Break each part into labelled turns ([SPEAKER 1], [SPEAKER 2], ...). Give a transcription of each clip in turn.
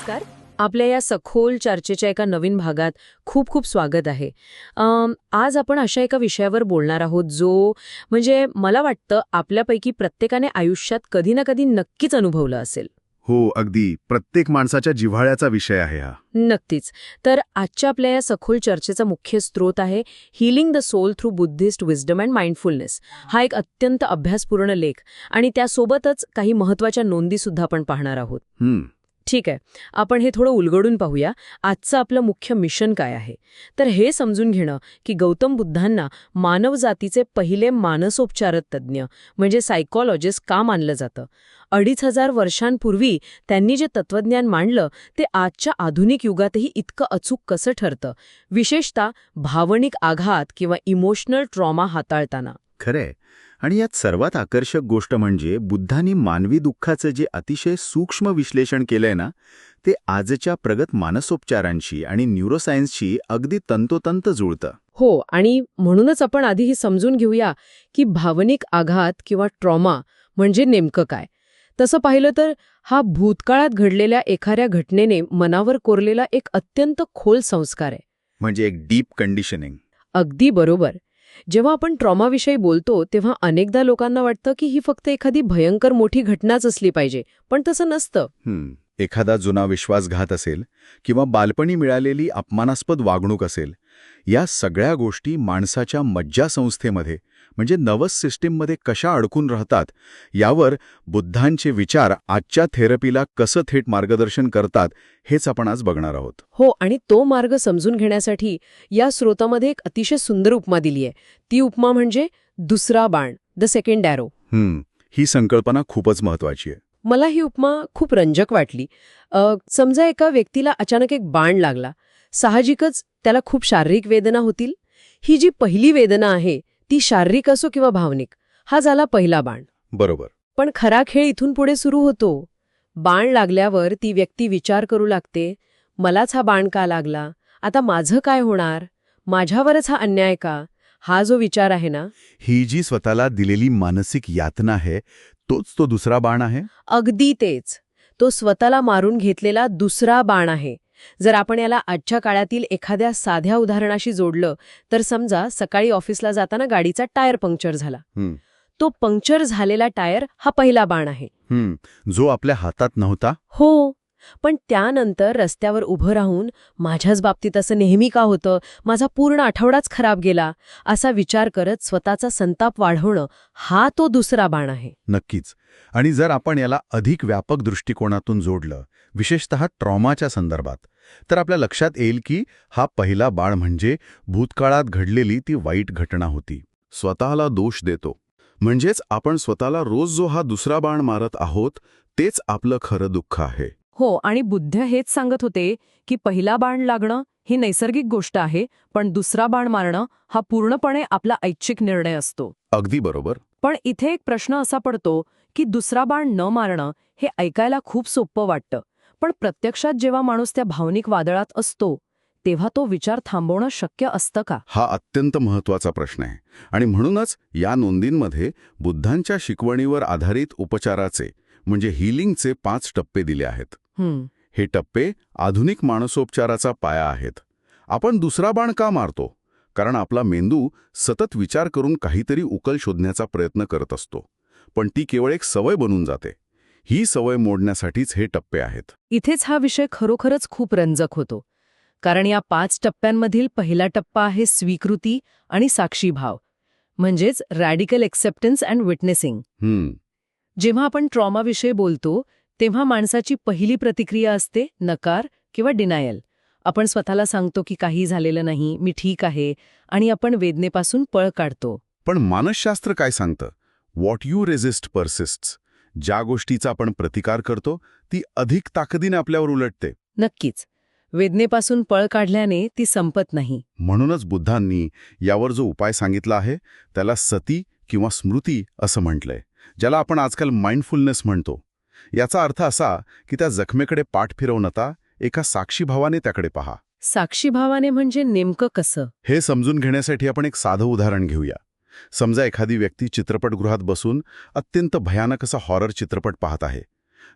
[SPEAKER 1] नमस्कार. आपल्या या सखोल चर्चेच्या एका नवीन भागात खूप खूप स्वागत आहे. आज आपण अशा एका विषयावर बोलणार आहोत जो म्हणजे मला वाटतं आपल्यापैकी प्रत्येकाने आयुष्यात कधी ना कधी नक्कीच अनुभवलं असेल.
[SPEAKER 2] हो, अगदी. प्रत्येक माणसाच्या जिव्हाळ्याचा विषय आहे हा.
[SPEAKER 1] नक्कीच. तर आजच्या आपल्या या सखोल चर्चेचा मुख्य स्रोत आहे healing the soul through Buddhist wisdom and mindfulness. हा एक अत्यंत अभ्यासपूर्ण लेख आणि त्यासोबतच काही महत्त्वाच्या नोंदीसुद्धा आपण पाहणार आहोत. ठीक आहे, आपण हे थोडं उलगडून पाहूया. आजचं आपलं मुख्य मिशन काय आहे तर हे समजून घेणं की गौतम बुद्धांना मानवजातीचे पहिले मानसोपचार तज्ज्ञ म्हणजे सायकॉलॉजिस्ट का मानलं जातं. 2500 वर्षांपूर्वी त्यांनी जे तत्वज्ञान मांडलं ते आजच्या आधुनिक युगातही इतकं अचूक कसं ठरतं, विशेषतः भावनिक आघात किंवा इमोशनल ट्रॉमा हाताळताना.
[SPEAKER 2] खरंय. आणि यात सर्वात आकर्षक गोष्ट म्हणजे बुद्धांनी मानवी दुःखाचं जे अतिशय सूक्ष्म विश्लेषण केलंय ना, ते आजच्या प्रगत मानसोपचारांशी आणि न्यूरोसायन्सशी अगदी तंतोतंत जुळतं.
[SPEAKER 1] हो, आणि म्हणूनच आपण आधी ही समजून घेऊया की भावनिक आघात किंवा ट्रॉमा म्हणजे नेमकं काय. तसं पाहिलं तर हा भूतकाळात घडलेल्या एखाद्या घटनेने मनावर कोरलेला एक अत्यंत खोल संस्कार आहे.
[SPEAKER 2] म्हणजे एक डीप कंडिशनिंग.
[SPEAKER 1] अगदी बरोबर. जेव्हा आपण ट्रॉमाविषयी बोलतो तेव्हा अनेकदा लोकांना वाटतं की ही फक्त एखादी भयंकर मोठी घटनाच असली पाहिजे, पण तसं नसतं.
[SPEAKER 2] एखादा जुना विश्वासघात असेल किंवा बालपणी मिळालेली अपमानास्पद वागणूक असेल, या सगळ्या गोष्टी माणसाच्या मज्जासंस्थेमध्ये म्हणजे नर्वस सिस्टीममध्ये कशा अडकून राहतात यावर बुद्धांचे विचार आजच्या थेरपीला कसं थेट मार्गदर्शन करतात हेच आपण आज बघणार आहोत.
[SPEAKER 1] हो, आणि तो मार्ग समजून घेण्यासाठी या स्रोतामध्ये एक अतिशय सुंदर उपमा दिली आहे. ती उपमा म्हणजे दुसरा बाण, द सेकंड ॲरो.
[SPEAKER 2] ही संकल्पना खूपच महत्वाची आहे.
[SPEAKER 1] मला ही उपमा खूप रंजक वाटली. समजा एका व्यक्तीला अचानक एक बाण लागला. साहजिकच त्याला खूप शारीरिक वेदना होतील. ही जी पहिली वेदना आहे ती शारीरिक असो किंवा भावनिक, हा झाला पहिला बाण.
[SPEAKER 2] बरोबर.
[SPEAKER 1] पण खरा खेळ इथून पुढे सुरू होतो. बाण लागल्यावर ती व्यक्ती विचार करू लागते, मलाच हा बाण का लागला, आता माझं काय होणार, माझ्यावरच हा अन्याय का. हा जो विचार आहे ना,
[SPEAKER 2] ही जी स्वतःला दिलेली मानसिक यातना आहे तोच तो दुसरा बाण आहे.
[SPEAKER 1] अगदी तेच. तो स्वतःला मारून घेतलेला दुसरा बाण आहे. जर आपण याला आजच्या काळातील एखाद्या साध्या उदाहरणाशी जोडलं तर समजा सकाळी ऑफिसला जाताना गाडीचा टायर पंक्चर झाला. तो पंक्चर झालेला टायर हा पहिला बाण आहे.
[SPEAKER 2] जो आपल्या हातात नव्हता.
[SPEAKER 1] हो, पण त्यानंतर रस्त्यावर उभं राहून माझ्याच बाबतीत असं नेहमी का होतं, माझा पूर्ण आठवडाच खराब गेला, असा विचार करत स्वतःचा संताप वाढवणं, हा तो दुसरा बाण आहे.
[SPEAKER 2] नक्कीच. आणि जर आपण याला अधिक व्यापक दृष्टिकोनातून जोडलं, विशेषतः ट्रॉमाच्या संदर्भात, तर आपल्या लक्षात येईल की हा पहिला बाण म्हणजे भूतकाळात घडलेली ती वाईट घटना होती. स्वतःला दोष देतो म्हणजेच आपण स्वतःला रोज जो हा दुसरा बाण मारत आहोत तेच आपलं खरं दुःख आहे.
[SPEAKER 1] हो, आणि बुद्ध हेच सांगत होते की पहिला बाण लागणं ही नैसर्गिक गोष्ट आहे, पण दुसरा बाण मारणं हा पूर्णपणे आपला ऐच्छिक निर्णय असतो.
[SPEAKER 2] अगदी बरोबर.
[SPEAKER 1] पण इथे एक प्रश्न असा पडतो की दुसरा बाण न मारणं हे ऐकायला खूप सोपं वाटतं, पण प्रत्यक्षात जेव्हा माणूस त्या भावनिक वादळात असतो तेव्हा तो विचार थांबवणं शक्य असतं का?
[SPEAKER 2] हा अत्यंत महत्वाचा प्रश्न आहे. आणि म्हणूनच या नोंदींमध्ये बुद्धांच्या शिकवणीवर आधारित उपचाराचे म्हणजे हीलिंगचे 5 टप्पे दिले आहेत. हे टप्पे आधुनिक मानसोपचाराचा पाया आहेत. आपण दुसरा बाण का मारतो? कारण आपला मेंदू सतत विचार करून काहीतरी उकल शोधण्याचा प्रयत्न करत असतो, पण ती केवळ एक सवय बनून जाते. ही सवय मोडण्यासाठीच हे टप्पे आहेत.
[SPEAKER 1] इथेच हा विषय खरोखरच खूप रंजक होतो, कारण या 5 टप्प्यांमधील पहिला टप्पा आहे स्वीकृती आणि साक्षीभाव, म्हणजेच रॅडिकल एक्सेप्टन्स अँड विटनेसिंग. जेव्हा आपण ट्रॉमाविषयी बोलतो तेव्हा माणसाची पहिली प्रतिक्रिया असते नकार किंवा डिनायल. आपण स्वतःला सांगतो की काही झालेलं नाही, मी ठीक आहे, आणि आपण वेदनेपासून पळ काढतो.
[SPEAKER 2] पण मानसशास्त्र काय सांगतं? What you resist persists. ज्या गोष्टीचा आपण प्रतिकार करतो ती अधिक ताकदीने आपल्यावर उलटते.
[SPEAKER 1] नक्कीच. वेदनेपासून पळ काढल्याने ती संपत नाही.
[SPEAKER 2] म्हणूनच बुद्धांनी यावर जो उपाय सांगितला आहे त्याला सती किंवा स्मृती असं म्हटलंय, ज्याला आपण आजकाल माइंडफुलनेस म्हणतो. याचा अर्थ असा की त्या जखमेकडे पाठ फिरवणता एका साक्षीभावाने त्याकडे पहा.
[SPEAKER 1] साक्षीभावाने म्हणजे नेमकं कसं?
[SPEAKER 2] हे समजून घेण्यासाठी आपण एक साधं उदाहरण घेऊया. समजा एखादी व्यक्ती चित्रपटगृहात बसून अत्यंत भयानक असा हॉरर चित्रपट पाहत आहे.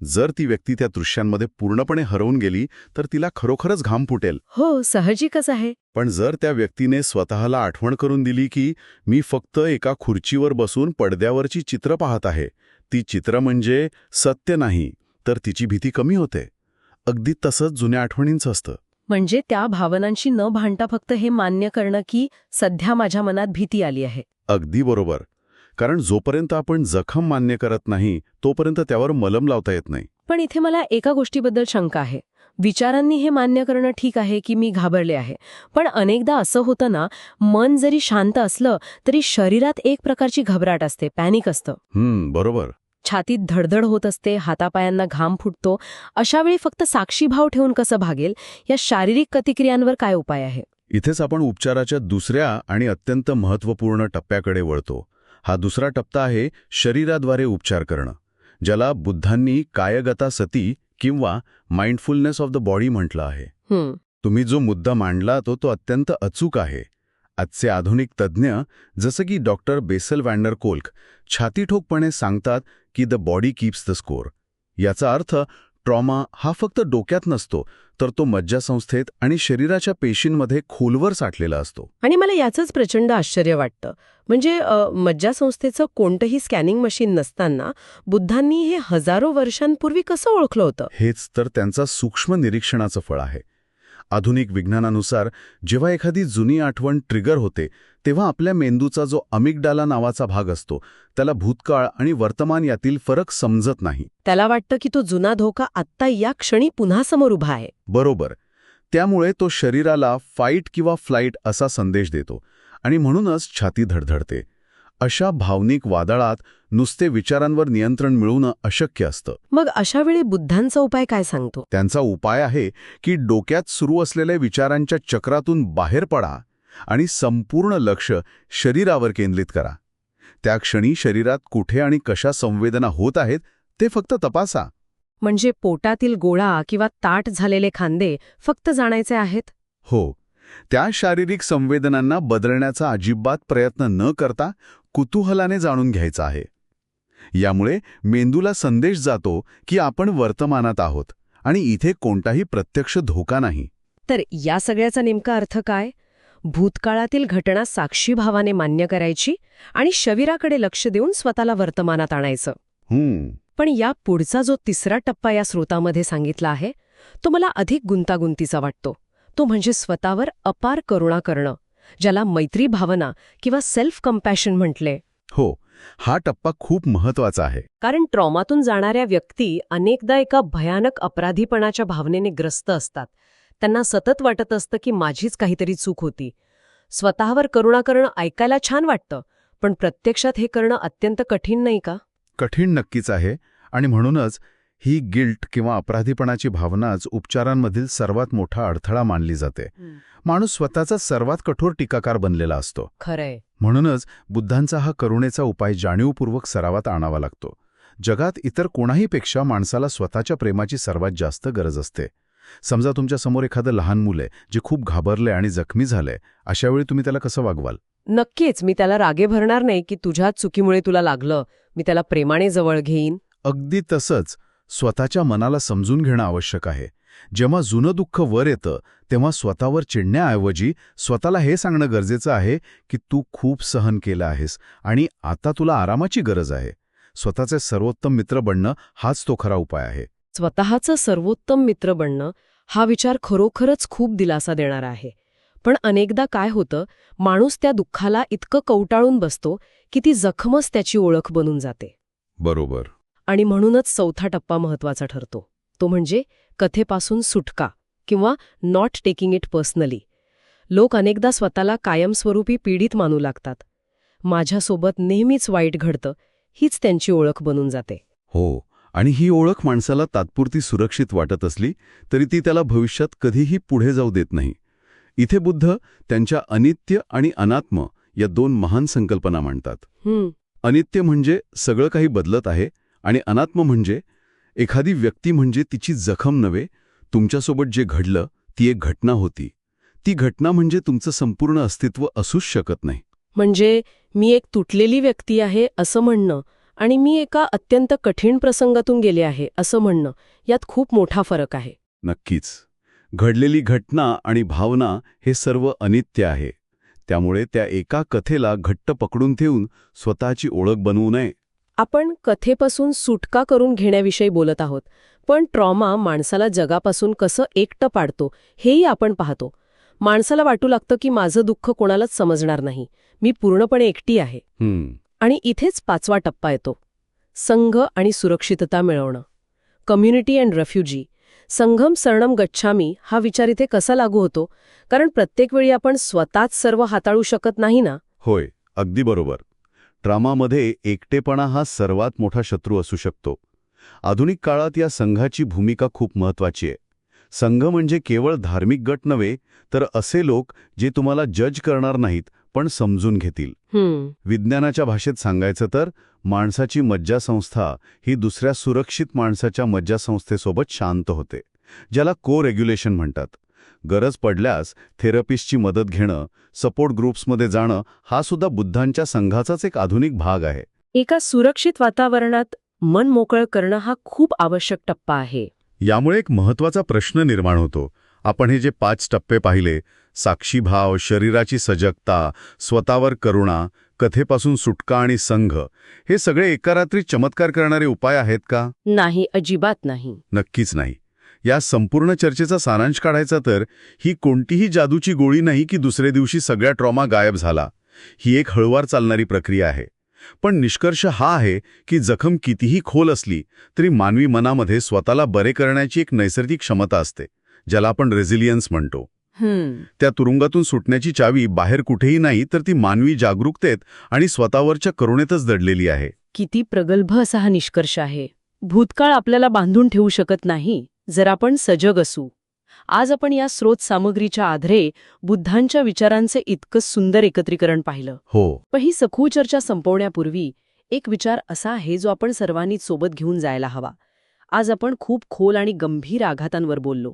[SPEAKER 2] जर ती व्यक्ती त्या दृश्यांमध्ये पूर्णपणे हरवून गेली तर तिला खरोखरच घाम फुटेल.
[SPEAKER 1] हो, साहजिकच आहे.
[SPEAKER 2] पण जर त्या व्यक्तीने स्वतःला आठवण करून दिली की मी फक्त एका खुर्चीवर बसून पडद्यावरची चित्र पाहत आहे, ती चित्र म्हणजे सत्य नाही, तर तिची भीती कमी होते. अगदी तसंच जुन्या आठवणींचं असतं.
[SPEAKER 1] म्हणजे त्या भावनांशी न भांडता फक्त हे मान्य करणं की सध्या माझ्या मनात भीती आली आहे.
[SPEAKER 2] अगदी बरोबर. कारण जोपर्यंत आपण जखम मान्य करत नाही तोपर्यंत त्यावर मलम लावता येत नाही.
[SPEAKER 1] पण इथे मला एका गोष्टीबद्दल शंका आहे. विचारांनी हे मान्य करणं ठीक आहे की मी घाबरले आहे, पण अनेकदा असं होतं ना, मन जरी शांत असलं तरी शरीरात एक प्रकारची घबराट असते, पॅनिक असतं.
[SPEAKER 2] बरोबर.
[SPEAKER 1] छातीत धडधड होत असते, हातापायांना घाम फुटतो. अशावेळी फक्त साक्षीभाव ठेवून कसं भागेल, या शारीरिक प्रतिक्रियांवर काय उपाय आहे?
[SPEAKER 2] इथेच आपण उपचाराच्या दुसऱ्या आणि अत्यंत महत्त्वपूर्ण टप्प्याकडे वळतो. हा दुसरा टप्पा आहे शरीराद्वारे उपचार करणं, ज्याला बुद्धांनी कायगता सती किंवा माइंडफुलनेस ऑफ द बॉडी म्हटलं आहे. तुम्ही जो मुद्दा मांडला तो अत्यंत अचूक आहे. आजचे आधुनिक तज्ज्ञ जसं की डॉक्टर बेसल वॅन्डर कोल्क छातीठोकपणे सांगतात की the body keeps the score. याचा अर्थ ट्रॉमा हा फक्त डोक्यात नसतो, तर तो मज्जासंस्थेत आणि शरीराच्या पेशींमध्ये खोलवर साठलेला असतो.
[SPEAKER 1] आणि मला याचंच प्रचंड आश्चर्य वाटतं. म्हणजे मज्जासंस्थेचं कोणतंही स्कॅनिंग मशीन नसताना बुद्धांनी हे हजारो वर्षांपूर्वी कसं ओळखलं होतं?
[SPEAKER 2] हेच तर त्यांचा सूक्ष्म निरीक्षणाचं फळ आहे. आधुनिक विज्ञानानुसार जेव्हा एखादी जुनी आठवण ट्रिगर होते तेव्हा आपल्या मेंदूचा जो अमिगडाला नावाचा भाग असतो त्याला भूतकाळ आणि वर्तमान यातील फरक समजत नाही.
[SPEAKER 1] त्याला वाटतं की तो जुना धोका आत्ता या क्षणी पुन्हा समोर उभा आहे.
[SPEAKER 2] बरोबर. त्यामुळे तो शरीराला फाईट किंवा फ्लाईट असा संदेश देतो आणि म्हणूनच छाती धडधडते. अशा भावनिक वादळात नुसते विचारांवर नियंत्रण मिळवणं अशक्य असतं.
[SPEAKER 1] मग अशावेळी बुद्धांचा उपाय काय सांगतो?
[SPEAKER 2] त्यांचा उपाय आहे की डोक्यात सुरू असलेल्या विचारांच्या चक्रातून बाहेर पडा आणि संपूर्ण लक्ष शरीरावर केंद्रित करा. त्या क्षणी शरीरात कुठे आणि कशा संवेदना होत आहेत ते फक्त तपासा.
[SPEAKER 1] म्हणजे पोटातील गोळा किंवा ताठ झालेले खांदे फक्त जाणायचे आहेत?
[SPEAKER 2] हो. त्या शारीरिक संवेदनांना बदलण्याचा अजिबात प्रयत्न न करता कुतूहलाने जाणून घ्यायचा आहे. यामुळे मेंदूला संदेश जातो की आपण वर्तमानात आहोत आणि इथे कोणताही प्रत्यक्ष धोका नाही.
[SPEAKER 1] तर या सगळ्याचा नेमका अर्थ काय? भूतकाळातील घटना साक्षीभावाने मान्य करायची आणि शरीराकडे लक्ष देऊन स्वतःला वर्तमानात आणायचं. पण या पुढचा जो तिसरा टप्पा या स्रोतामध्ये सांगितला आहे तो मला अधिक गुंतागुंतीचा वाटतो. तो म्हणजे स्वतःवर अपार करुणा करणं, ज्याला मैत्री भावना किंवा सेल्फ कंपॅशन म्हटले.
[SPEAKER 2] हो, हा टप्पा खूप महत्वाचा आहे.
[SPEAKER 1] कारण ट्रॉमातून जाणाऱ्या व्यक्ती अनेकदा एका भयानक अपराधीपणाच्या भावनेने ग्रस्त असतात. त्यांना सतत वाटत असतं की माझीच काहीतरी चूक होती. स्वतःवर करुणा करणं ऐकायला छान वाटतं, पण प्रत्यक्षात हे करणं अत्यंत कठीण नाही का?
[SPEAKER 2] कठीण नक्कीच आहे. आणि म्हणूनच ही गिल्ट किंवा अपराधीपणाची भावनाच उपचारांमधील सर्वात मोठा अडथळा मानली जाते. माणूस स्वतःचा सर्वात कठोर टीकाकार बनलेला असतो.
[SPEAKER 1] खरंय.
[SPEAKER 2] म्हणूनच बुद्धांचा हा करुणेचा उपाय जाणीवपूर्वक सरावात आणावा लागतो. जगात इतर कोणाहीपेक्षा माणसाला स्वतःच्या प्रेमाची सर्वात जास्त गरज असते. समजा तुमच्या समोर एखादं लहान मुलं आहे जे खूप घाबरले आणि जखमी झालंय, अशावेळी तुम्ही त्याला कसं वागवाल?
[SPEAKER 1] नक्कीच. मी त्याला रागे भरणार नाही की तुझ्या चुकीमुळे तुला लागलं. मी त्याला प्रेमाने जवळ घेईन.
[SPEAKER 2] अगदी तसंच स्वतःच्या मनाला समजून घेणं आवश्यक आहे. जेव्हा जुनं दुःख वर येतं तेव्हा स्वतःवर चिडण्याऐवजी स्वतःला हे सांगणं गरजेचं आहे की तू खूप सहन केलं आहेस आणि आता तुला आरामाची गरज आहे. स्वतःचे सर्वोत्तम मित्र बनणं हाच तो खरा उपाय आहे.
[SPEAKER 1] स्वतःचं सर्वोत्तम मित्र बनणं हा विचार खरोखरच खूप दिलासा देणारा आहे. पण अनेकदा काय होतं, माणूस त्या दुःखाला इतकं कवटाळून बसतो की ती जखमच त्याची ओळख बनून जाते.
[SPEAKER 2] बरोबर.
[SPEAKER 1] आणि म्हणूनच चौथा टप्पा महत्वाचा ठरतो. तो म्हणजे कथेपासून सुटका किंवा नॉट टेकिंग इट पर्सनली. लोक अनेकदा स्वतःला कायमस्वरूपी पीडित मानू लागतात. माझ्यासोबत नेहमीच वाईट घडतं, हीच त्यांची ओळख बनून जाते.
[SPEAKER 2] हो, आणि ही ओळख माणसाला तात्पुरती सुरक्षित वाटत असली तरी ती त्याला भविष्यात कधीही पुढे जाऊ देत नाही. इथे बुद्ध त्यांच्या अनित्य आणि अनात्म या दोन महान संकल्पना मांडतात. अनित्य म्हणजे सगळं काही बदलत आहे आणि अनात्म म्हणजे एखादी व्यक्ती म्हणजे तिची जखम नव्हे, तुमच्यासोबत जे घडलं ती एक घटना होती. ती घटना म्हणजे तुमचं संपूर्ण अस्तित्व असूच शकत नाही.
[SPEAKER 1] म्हणजे मी एक तुटलेली व्यक्ती आहे असं म्हणणं
[SPEAKER 3] आणि मी एका अत्यंत कठीण प्रसंगातून गेले आहे असं म्हणणं, यात खूप मोठा फरक आहे.
[SPEAKER 2] नक्कीच. घडलेली घटना आणि भावना हे सर्व अनित्य आहे. त्यामुळे त्या एका कथेला घट्ट पकडून ठेवून स्वतःची ओळख बनवू नये.
[SPEAKER 3] आपण कथेपासून सुटका करून घेण्याविषयी बोलत आहोत, पण ट्रॉमा माणसाला जगापासून कसं एकटं पाडतो हेही आपण पाहतो. माणसाला वाटू लागतं की माझं दुःख कोणालाच समजणार नाही, मी पूर्णपणे एकटी आहे. आणि इथेच 5वा टप्पा येतो, संघ आणि सुरक्षितता मिळवणं. कम्युनिटी अँड रेफ्युजी, संघम शरणम गच्छामी हा विचार इथे कसा लागू होतो? कारण प्रत्येक वेळी आपण स्वतःच सर्व हाताळू शकत नाही ना.
[SPEAKER 2] होय, अगदी बरोबर. ट्रॉमामध्ये एकटेपणा हा सर्वात मोठा शत्रू असू शकतो. आधुनिक काळात या संघाची भूमिका खूप महत्त्वाची आहे. संघ म्हणजे केवळ धार्मिक गट नव्हे, तर असे लोक जे तुम्हाला जज करणार नाहीत, पण समजून घेतील. विज्ञानाच्या भाषेत सांगायचं तर माणसाची मज्जासंस्था ही दुसऱ्या सुरक्षित माणसाच्या मज्जासंस्थेसोबत शांत होते, ज्याला को रेग्युलेशन म्हणतात. गरज पडल्यास थेरपिस्टची मदत घेणं, सपोर्ट ग्रुप्समध्ये जाणं हा सुद्धा बुद्धांच्या संघाचाच एक आधुनिक भाग आहे.
[SPEAKER 3] एका सुरक्षित वातावरणात मन मोकळं करणं हा खूप आवश्यक टप्पा आहे.
[SPEAKER 2] यामुळे एक महत्त्वाचा प्रश्न निर्माण होतो. आपण हे जे 5 टप्पे पाहिले, साक्षीभाव, शरीराची सजगता, स्वतःवर करुणा, कथेपासून सुटका आणि संघ, हे सगळे एका रात्री चमत्कार करणारे उपाय आहेत का?
[SPEAKER 3] नाही, अजिबात नाही.
[SPEAKER 2] नक्कीच नाही. या संपूर्ण चर्चेचा सारांश काढायचा तर ही कोणतीही जादूची गोळी नाही की दुसऱ्या दिवशी सगळा ट्रॉमा गायब झाला. ही एक हळूवार चालणारी प्रक्रिया आहे. पण निष्कर्ष हा आहे की जखम कितीही खोल असली तरी मानवी मनामध्ये स्वतःला बरे करण्याची एक नैसर्गिक क्षमता असते, ज्याला आपण रेझिलियन्स म्हणतो. त्या तुरुंगातून सुटण्याची चावी बाहेर कुठेही नाही, तर ती मानवी जागरूकतेत आणि स्वतःवरच्या करुणेतच दडलेली आहे.
[SPEAKER 3] किती प्रगल्भ असा हा निष्कर्ष आहे. भूतकाळ आपल्याला बांधून ठेवू शकत नाही जर आपण सजग असू. आज आपण या स्रोत सामग्रीच्या आधारे बुद्धांच्या विचारांचे इतकं सुंदर एकत्रीकरण पाहिलं.
[SPEAKER 2] हो.
[SPEAKER 3] पण ही सखोल चर्चा संपवण्यापूर्वी एक विचार असा आहे जो आपण सर्वांनी सोबत घेऊन जायला हवा. आज आपण खूप खोल आणि गंभीर आघातांवर बोललो,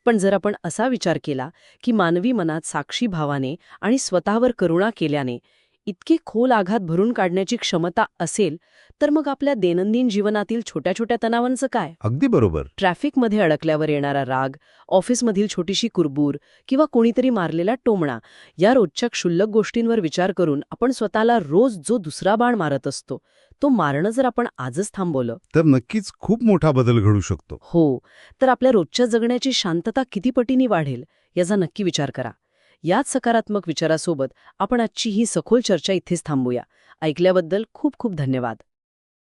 [SPEAKER 3] पण जर आपण असा विचार केला की मानवी मनात साक्षी भावाने आणि स्वतःवर करुणा केल्याने इतके खोल आघात भरून काढण्याची क्षमता असेल, तर मग आपल्या दैनंदिन जीवनातील छोट्या छोट्या तणावांचं काय?
[SPEAKER 2] अगदी बरोबर.
[SPEAKER 3] ट्रॅफिकमध्ये अडकल्यावर येणारा राग, ऑफिसमधील छोटीशी कुरबूर किंवा कोणीतरी मारलेला टोमणा, या रोजच्या क्षुल्लक गोष्टींवर विचार करून आपण स्वतःला रोज जो दुसरा बाण मारत असतो तो मारणं जर आपण आजच थांबवलं
[SPEAKER 2] तर नक्कीच खूप मोठा बदल घडू शकतो.
[SPEAKER 3] हो, तर आपल्या रोजच्या जगण्याची शांतता किती पटीने वाढेल याचा नक्की विचार करा. याच सकारात्मक विचारासोबत आपण आजची ही सखोल चर्चा इथेच थांबूया. ऐकल्याबद्दल खूप खूप धन्यवाद.